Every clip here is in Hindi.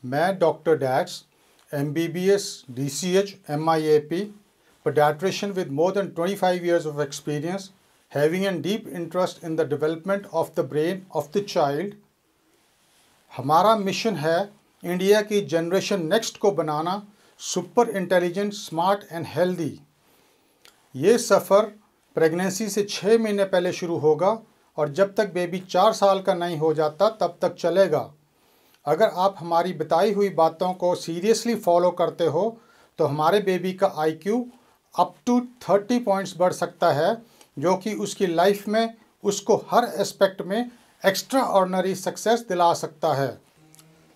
मैं doctor desks MBBS DCH MIAP pediatrician with more than 25 years of experience having a deep interest in the development of the brain of the child। हमारा मिशन है इंडिया की जनरेशन नेक्स्ट को बनाना super intelligent, smart and healthy. ये सफ़र प्रेगनेंसी से 6 महीने पहले शुरू होगा और जब तक बेबी 4 साल का नहीं हो जाता तब तक चलेगा। अगर आप हमारी बताई हुई बातों को सीरियसली फॉलो करते हो तो हमारे बेबी का IQ अप टू 30 पॉइंट्स बढ़ सकता है, जो कि उसकी लाइफ में उसको हर एस्पेक्ट में एक्स्ट्रा ऑर्डिनरी सक्सेस दिला सकता है।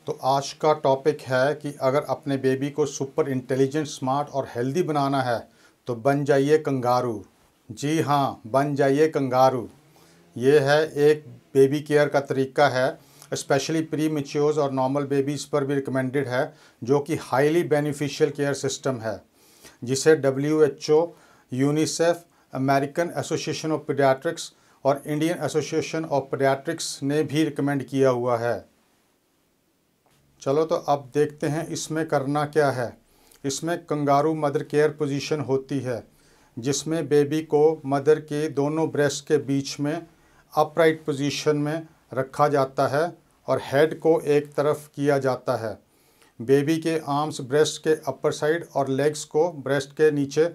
तो आज का टॉपिक है कि अगर अपने बेबी को सुपर इंटेलिजेंट, स्मार्ट और हेल्दी बनाना है तो बन जाइए कंगारू। जी हाँ, बन जाइए कंगारू। ये है एक बेबी केयर का तरीका है, स्पेशली प्री मैच्योर्स और नॉर्मल बेबीज़ पर भी रिकमेंडेड है, जो कि हाईली बेनिफिशियल केयर सिस्टम है, जिसे WHO, UNICEF, American association of paediatrics और इंडियन एसोसिएशन ऑफ पीडियाट्रिक्स ने भी रिकमेंड किया हुआ है। चलो तो अब देखते हैं इसमें करना क्या है। इसमें कंगारू मदर केयर पोजीशन होती है, जिसमें बेबी को मदर के दोनों ब्रेस्ट के बीच में अपराइट पोजीशन में रखा जाता है और हेड को एक तरफ किया जाता है। बेबी के आर्म्स ब्रेस्ट के अपर साइड और लेग्स को ब्रेस्ट के नीचे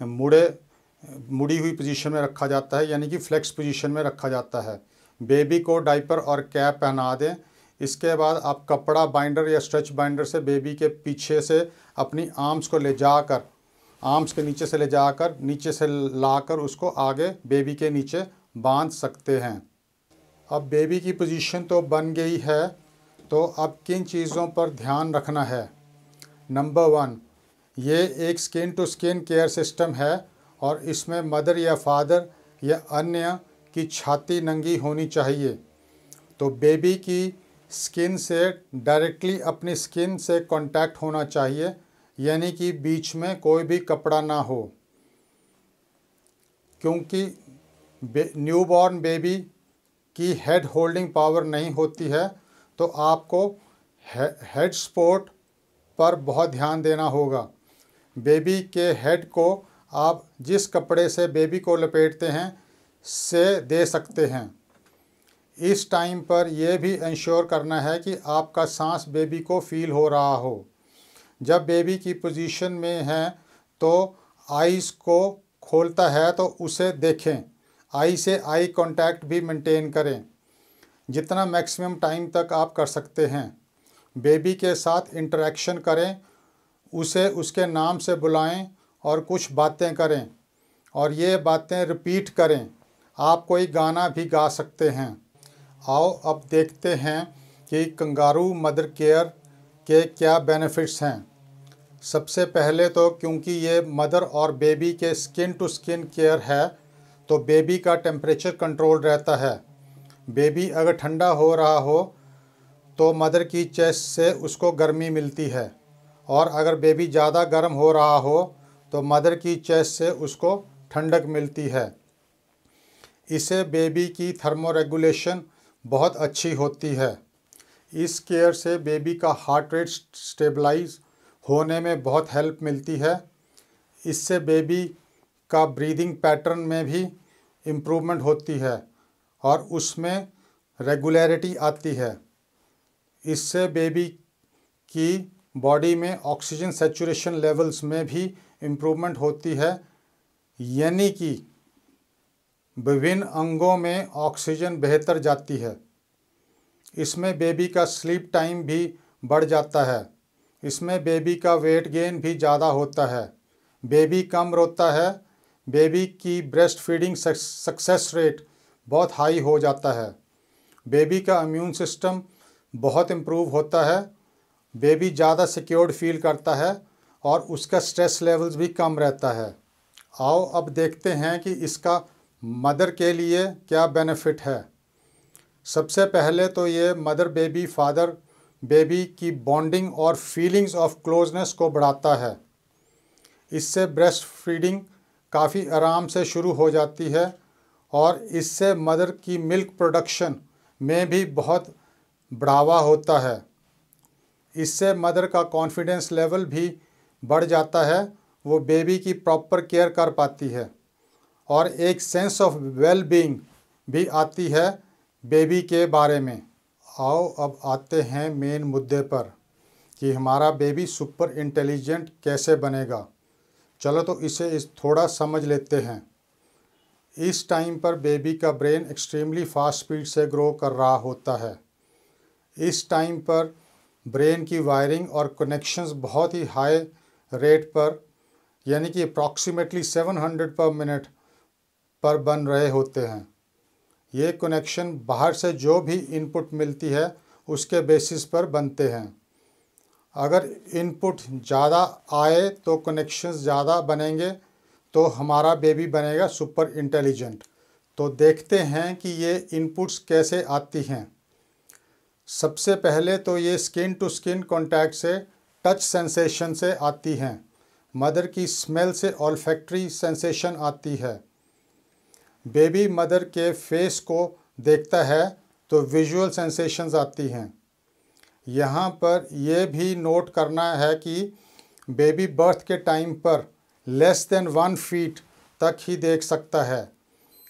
मुड़ी हुई पोजीशन में रखा जाता है, यानी कि फ्लेक्स पोजीशन में रखा जाता है। बेबी को डायपर और कैप पहना दें। इसके बाद आप कपड़ा बाइंडर या स्ट्रेच बाइंडर से बेबी के पीछे से अपनी आर्म्स को ले जाकर, आर्म्स के नीचे से ले जाकर नीचे से लाकर उसको आगे बेबी के नीचे बांध सकते हैं। अब बेबी की पोजीशन तो बन गई है, तो अब किन चीज़ों पर ध्यान रखना है। नंबर 1, ये एक skin to skin care system है और इसमें मदर या फादर या अन्य की छाती नंगी होनी चाहिए। तो बेबी की स्किन से डायरेक्टली अपनी स्किन से कांटेक्ट होना चाहिए, यानी कि बीच में कोई भी कपड़ा ना हो, क्योंकि न्यूबॉर्न बेबी की हेड होल्डिंग पावर नहीं होती है। तो आपको हेड सपोर्ट पर बहुत ध्यान देना होगा। बेबी के हेड को आप जिस कपड़े से बेबी को लपेटते हैं से दे सकते हैं। इस टाइम पर यह भी इंश्योर करना है कि आपका सांस बेबी को फील हो रहा हो। जब बेबी की पोजीशन में है तो आईज़ को खोलता है तो उसे देखें। आई से आई कांटेक्ट भी मेंटेन करें जितना मैक्सिमम टाइम तक आप कर सकते हैं। बेबी के साथ इंटरेक्शन करें, उसे उसके नाम से बुलाएं और कुछ बातें करें और ये बातें रिपीट करें। आप कोई गाना भी गा सकते हैं। आओ अब देखते हैं कि कंगारू मदर केयर के क्या बेनिफिट्स हैं। सबसे पहले तो क्योंकि ये मदर और बेबी के स्किन टू स्किन केयर है, तो बेबी का टेम्परेचर कंट्रोल रहता है। बेबी अगर ठंडा हो रहा हो तो मदर की चेस्ट से उसको गर्मी मिलती है, और अगर बेबी ज़्यादा गर्म हो रहा हो तो मदर की चेस्ट से उसको ठंडक मिलती है। इससे बेबी की थर्मोरेगुलेशन बहुत अच्छी होती है। इस केयर से बेबी का हार्ट रेट स्टेबलाइज होने में बहुत हेल्प मिलती है। इससे बेबी का ब्रीदिंग पैटर्न में भी इम्प्रूवमेंट होती है और उसमें रेगुलरिटी आती है। इससे बेबी की बॉडी में ऑक्सीजन सैचुरेशन लेवल्स में भी इम्प्रूवमेंट होती है, यानी कि विभिन्न अंगों में ऑक्सीजन बेहतर जाती है। इसमें बेबी का स्लीप टाइम भी बढ़ जाता है। इसमें बेबी का वेट गेन भी ज़्यादा होता है। बेबी कम रोता है। बेबी की ब्रेस्ट फीडिंग सक्सेस रेट बहुत हाई हो जाता है। बेबी का इम्यून सिस्टम बहुत इम्प्रूव होता है। बेबी ज़्यादा सिक्योर्ड फील करता है और उसका स्ट्रेस लेवल्स भी कम रहता है। आओ अब देखते हैं कि इसका मदर के लिए क्या बेनिफिट है। सबसे पहले तो ये मदर बेबी फादर बेबी की बॉन्डिंग और फीलिंग्स ऑफ क्लोजनेस को बढ़ाता है। इससे ब्रेस्ट फीडिंग काफ़ी आराम से शुरू हो जाती है और इससे मदर की मिल्क प्रोडक्शन में भी बहुत बढ़ावा होता है। इससे मदर का कॉन्फिडेंस लेवल भी बढ़ जाता है, वो बेबी की प्रॉपर केयर कर पाती है और एक सेंस ऑफ वेल बीइंग भी आती है बेबी के बारे में। आओ अब आते हैं मेन मुद्दे पर कि हमारा बेबी सुपर इंटेलिजेंट कैसे बनेगा। चलो तो इसे थोड़ा समझ लेते हैं। इस टाइम पर बेबी का ब्रेन एक्सट्रीमली फास्ट स्पीड से ग्रो कर रहा होता है। इस टाइम पर ब्रेन की वायरिंग और कनेक्शंस बहुत ही हाई रेट पर यानी कि अप्रॉक्सीमेटली 700 पर मिनट पर बन रहे होते हैं। ये कनेक्शन बाहर से जो भी इनपुट मिलती है उसके बेसिस पर बनते हैं। अगर इनपुट ज़्यादा आए तो कनेक्शंस ज़्यादा बनेंगे, तो हमारा बेबी बनेगा सुपर इंटेलिजेंट। तो देखते हैं कि ये इनपुट्स कैसे आती हैं। सबसे पहले तो ये स्किन टू स्किन कांटेक्ट से, टच सेंसेशन से आती हैं। मदर की स्मेल से ऑल्फैक्टरी सेंसेशन आती है। बेबी मदर के फेस को देखता है तो विजुअल सेंसेशंस आती हैं। यहाँ पर यह भी नोट करना है कि बेबी बर्थ के टाइम पर लेस देन 1 फीट तक ही देख सकता है,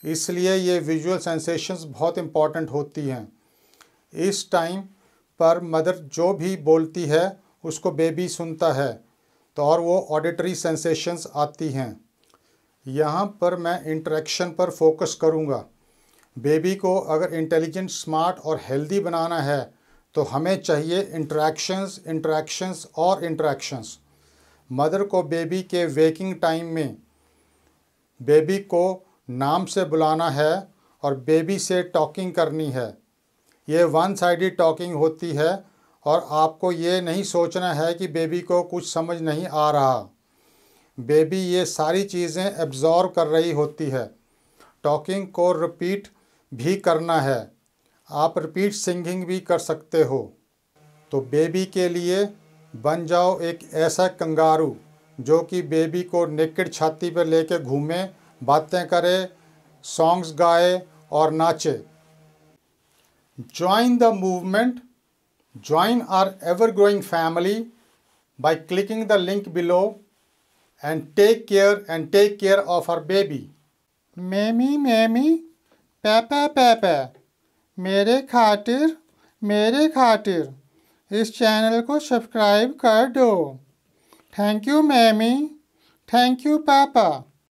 इसलिए ये विजुअल सेंसेशंस बहुत इम्पॉर्टेंट होती हैं। इस टाइम पर मदर जो भी बोलती है उसको बेबी सुनता है, तो और वो ऑडिटरी सेंसेशंस आती हैं। यहाँ पर मैं इंटरेक्शन पर फोकस करूँगा। बेबी को अगर इंटेलिजेंट, स्मार्ट और हेल्दी बनाना है तो हमें चाहिए इंटरेक्शंस और इंटरेक्शंस। मदर को बेबी के वेकिंग टाइम में बेबी को नाम से बुलाना है और बेबी से टॉकिंग करनी है। ये वन साइडेड टॉकिंग होती है और आपको ये नहीं सोचना है कि बेबी को कुछ समझ नहीं आ रहा। बेबी ये सारी चीज़ें एब्जॉर्व कर रही होती है। टॉकिंग को रिपीट भी करना है, आप रिपीट सिंगिंग भी कर सकते हो। तो बेबी के लिए बन जाओ एक ऐसा कंगारू जो कि बेबी को नेकेड छाती पर लेके घूमे, बातें करे, सॉन्ग्स गाए और नाचे। Join the movement, join our ever-growing family by clicking the link below and take care of our baby. Meme meme, पापा पापा, मेरे खातिर इस चैनल को सब्सक्राइब कर दो। Thank you meme, thank you पापा।